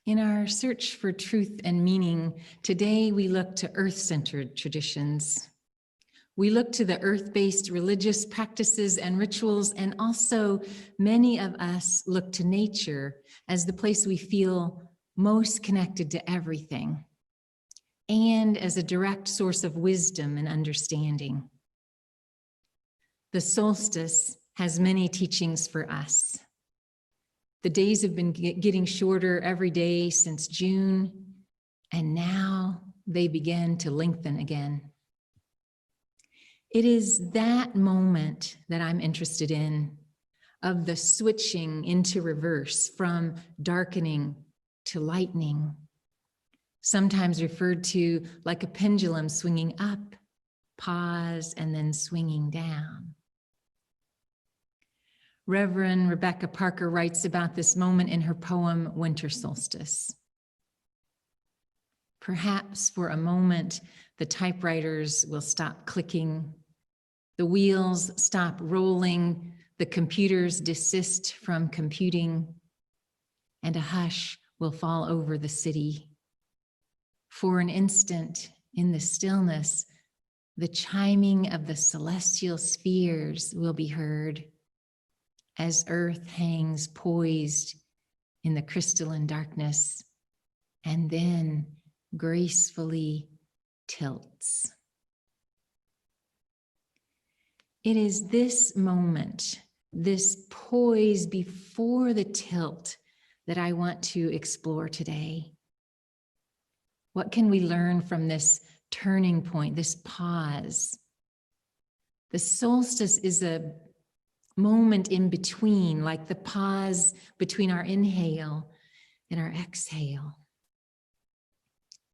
In our search for truth and meaning, today we look to earth-centered traditions. We look to the earth-based religious practices and rituals, and also many of us look to nature as the place we feel most connected to everything, and as a direct source of wisdom and understanding. The solstice has many teachings for us. The days have been getting shorter every day since June, and now they begin to lengthen again. It is that moment that I'm interested in, of the switching into reverse from darkening to lightening, sometimes referred to like a pendulum swinging up, pause, and then swinging down. Reverend Rebecca Parker writes about this moment in her poem, Winter Solstice. Perhaps for a moment, the typewriters will stop clicking, the wheels stop rolling, the computers desist from computing, and a hush will fall over the city. For an instant, in the stillness, the chiming of the celestial spheres will be heard as Earth hangs poised in the crystalline darkness and then gracefully tilts. It is this moment, this poise before the tilt, that I want to explore today. What can we learn from this turning point, this pause? The solstice is a moment in between, like the pause between our inhale and our exhale.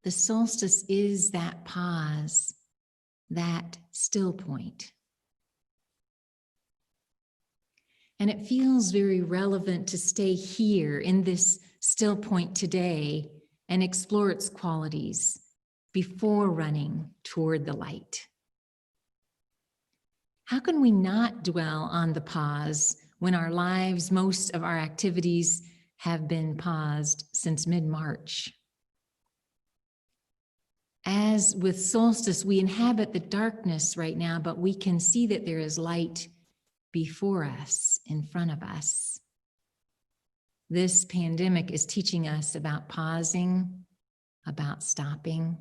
The solstice is that pause, that still point. And it feels very relevant to stay here in this still point today and explore its qualities before running toward the light. How can we not dwell on the pause when our lives, most of our activities have been paused since mid-March? As with solstice, we inhabit the darkness right now, but we can see that there is light before us, in front of us. This pandemic is teaching us about pausing, about stopping.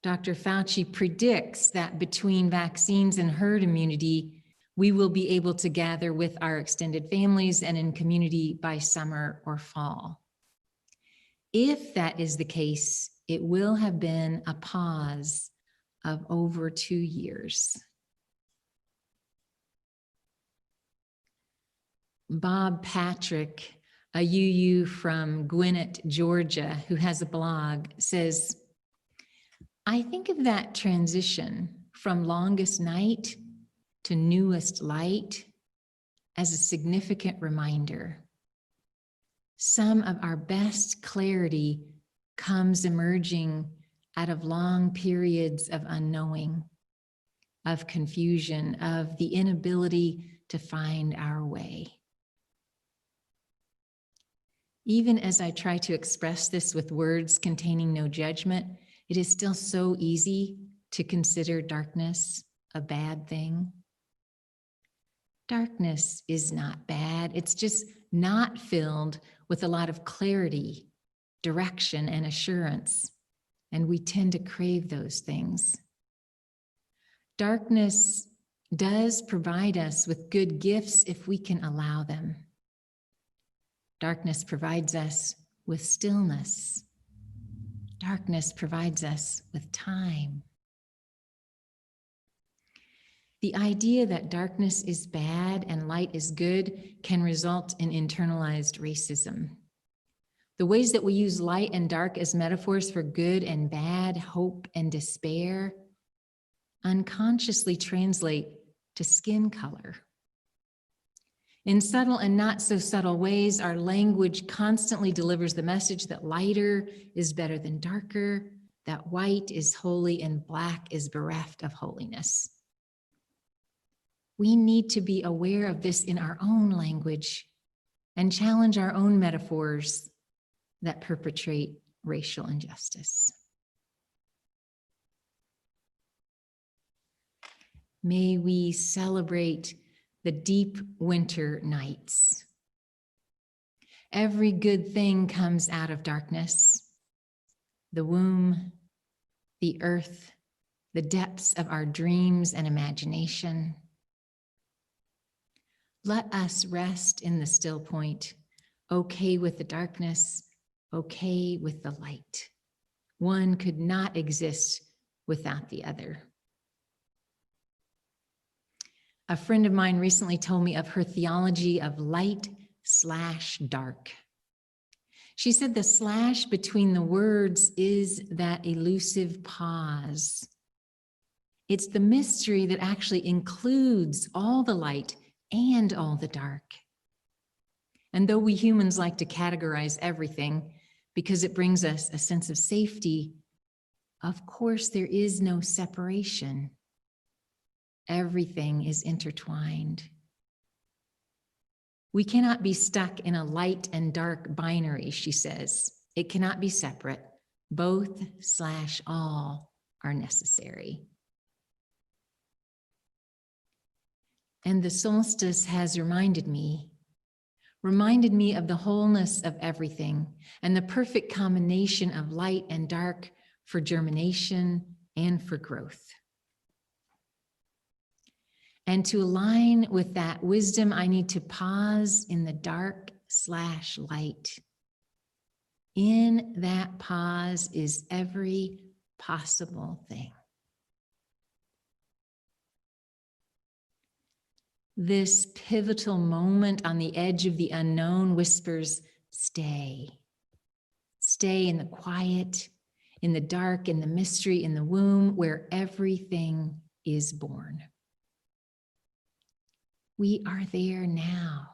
Dr. Fauci predicts that between vaccines and herd immunity, we will be able to gather with our extended families and in community by summer or fall. If that is the case, it will have been a pause of over 2 years. Bob Patrick, a UU from Gwinnett, Georgia, who has a blog, says, I think of that transition from longest night to newest light as a significant reminder. Some of our best clarity comes emerging out of long periods of unknowing, of confusion, of the inability to find our way. Even as I try to express this with words containing no judgment, it is still so easy to consider darkness a bad thing. Darkness is not bad. It's just not filled with a lot of clarity, direction, and assurance, and we tend to crave those things. Darkness does provide us with good gifts if we can allow them. Darkness provides us with stillness. Darkness provides us with time. The idea that darkness is bad and light is good can result in internalized racism. The ways that we use light and dark as metaphors for good and bad, hope and despair, unconsciously translate to skin color. In subtle and not so subtle ways, our language constantly delivers the message that lighter is better than darker, that white is holy and black is bereft of holiness. We need to be aware of this in our own language and challenge our own metaphors that perpetrate racial injustice. May we celebrate the deep winter nights. Every good thing comes out of darkness. The womb, the earth, the depths of our dreams and imagination. Let us rest in the still point, okay with the darkness, okay with the light. One could not exist without the other. A friend of mine recently told me of her theology of light/dark. She said the slash between the words is that elusive pause. It's the mystery that actually includes all the light and all the dark. And though we humans like to categorize everything because it brings us a sense of safety, of course there is no separation. Everything is intertwined. We cannot be stuck in a light and dark binary, she says. It cannot be separate. Both/all are necessary. And the solstice has reminded me of the wholeness of everything and the perfect combination of light and dark for germination and for growth. And to align with that wisdom, I need to pause in the dark/light. In that pause is every possible thing. This pivotal moment on the edge of the unknown whispers, stay. Stay in the quiet, in the dark, in the mystery, in the womb, where everything is born. We are there now.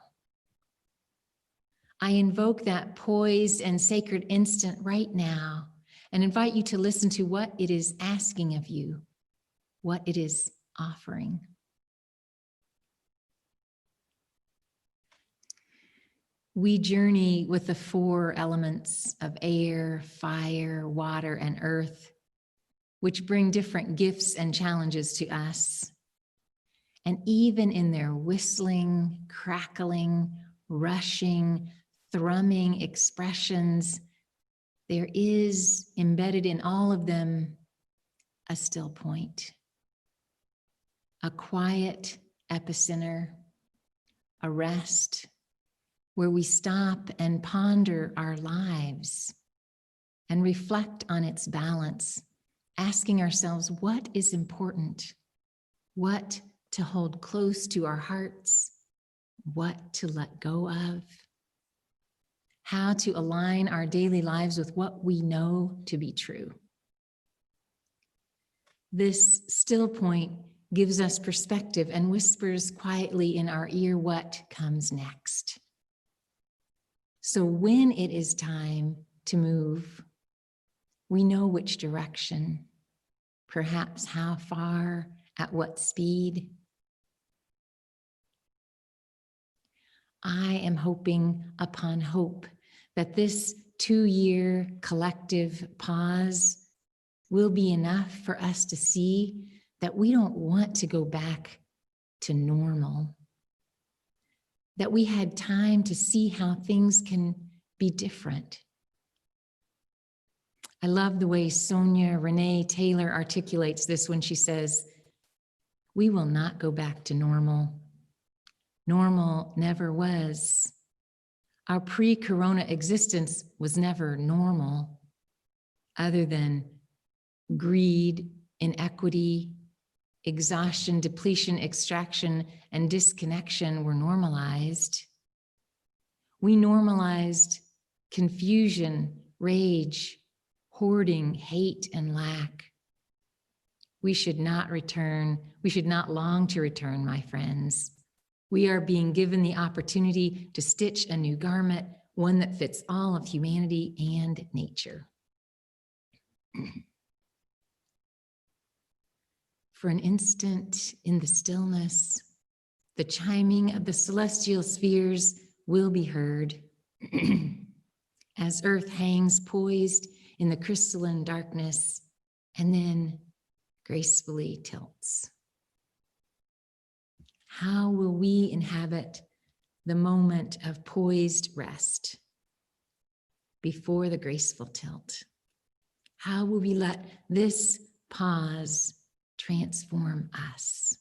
I invoke that poised and sacred instant right now and invite you to listen to what it is asking of you, what it is offering. We journey with the four elements of air, fire, water, and earth, which bring different gifts and challenges to us. And even in their whistling, crackling, rushing, thrumming expressions, there is embedded in all of them a still point, a quiet epicenter, a rest where we stop and ponder our lives and reflect on its balance, asking ourselves what is important, what to hold close to our hearts, what to let go of, how to align our daily lives with what we know to be true. This still point gives us perspective and whispers quietly in our ear what comes next. So when it is time to move, we know which direction, perhaps how far, at what speed. I am hoping upon hope that this 2-year collective pause will be enough for us to see that we don't want to go back to normal, that we had time to see how things can be different. I love the way Sonia Renee Taylor articulates this when she says, we will not go back to normal. Normal never was. Our pre-corona existence was never normal, other than greed, inequity, exhaustion, depletion, extraction, and disconnection were normalized. We normalized confusion, rage, hoarding, hate, and lack. We should not long to return, my friends. We are being given the opportunity to stitch a new garment, one that fits all of humanity and nature. For an instant in the stillness, the chiming of the celestial spheres will be heard as Earth hangs poised in the crystalline darkness and then gracefully tilts. How will we inhabit the moment of poised rest before the graceful tilt? How will we let this pause transform us?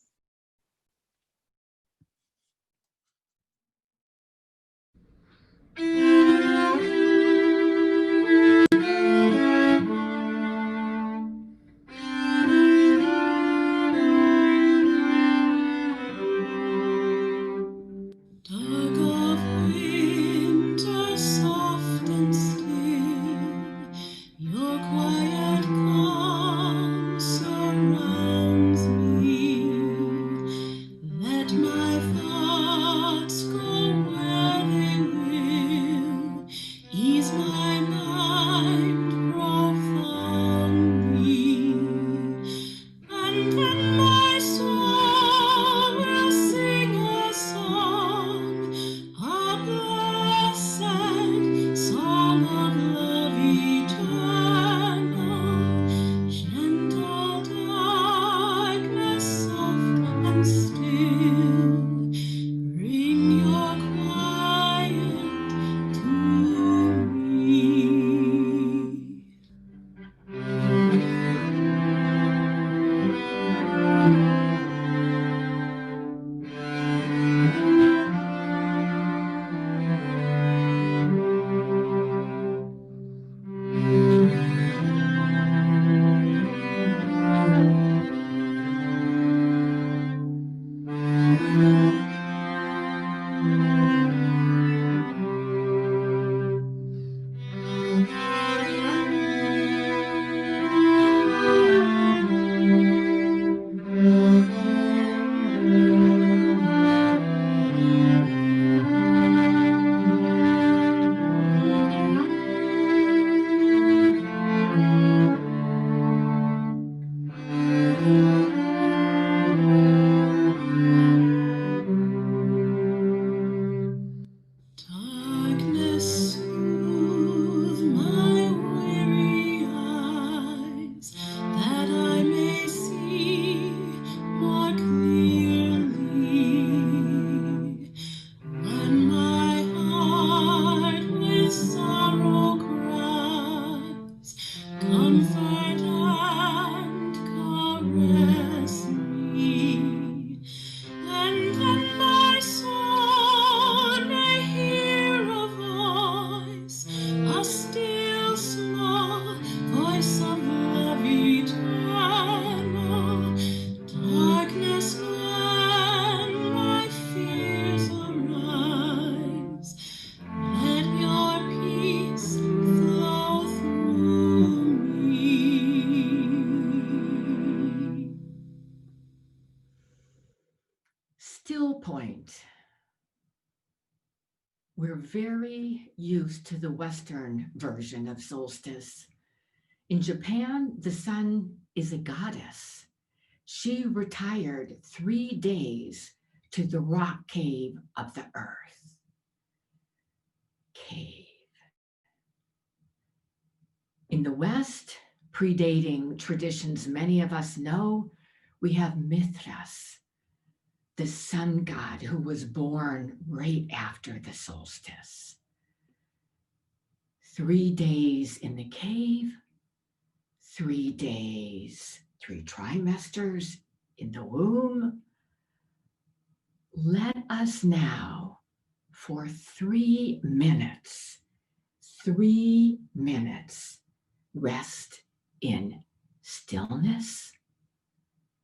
We're very used to the Western version of solstice. In Japan, the sun is a goddess. She retired 3 days to the rock cave of the earth. Cave. In the West, predating traditions many of us know, we have Mithras, the sun god who was born right after the solstice. 3 days in the cave, 3 days, 3 trimesters in the womb. Let us now, for 3 minutes, rest in stillness,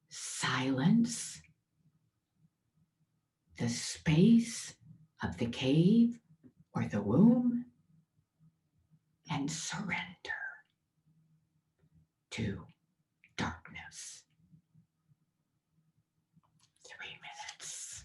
silence, the space of the cave or the womb, and surrender to darkness. 3 minutes.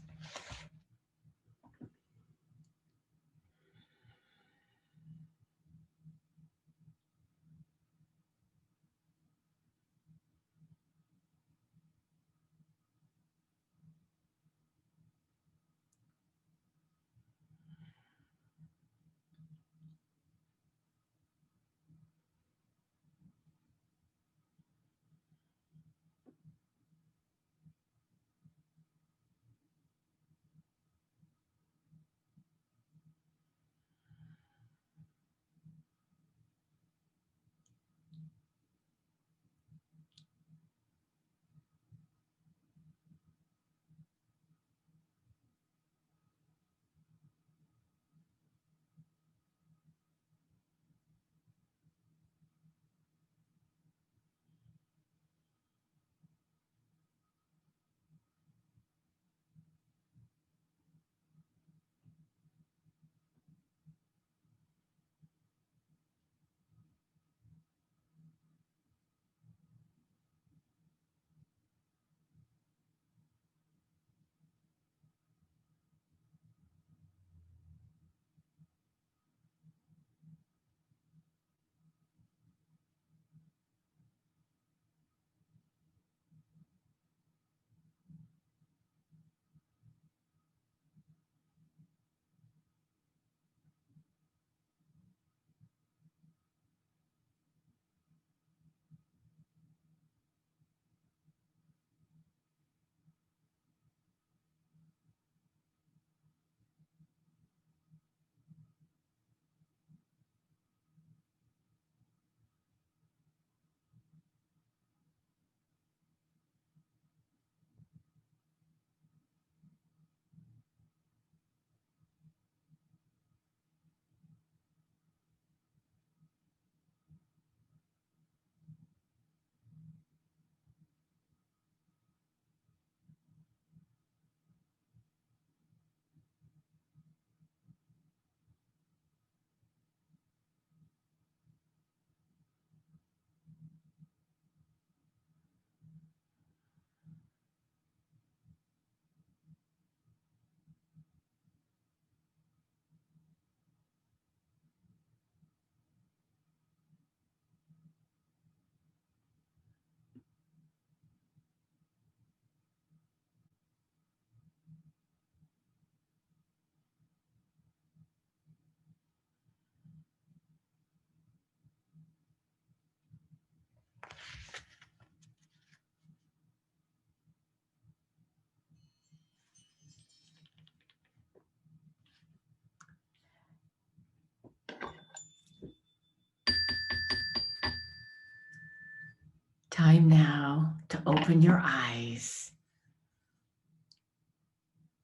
Time now to open your eyes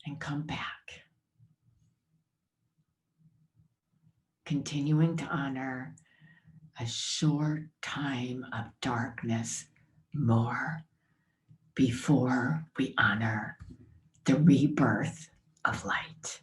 and come back. Continuing to honor a short time of darkness more before we honor the rebirth of light.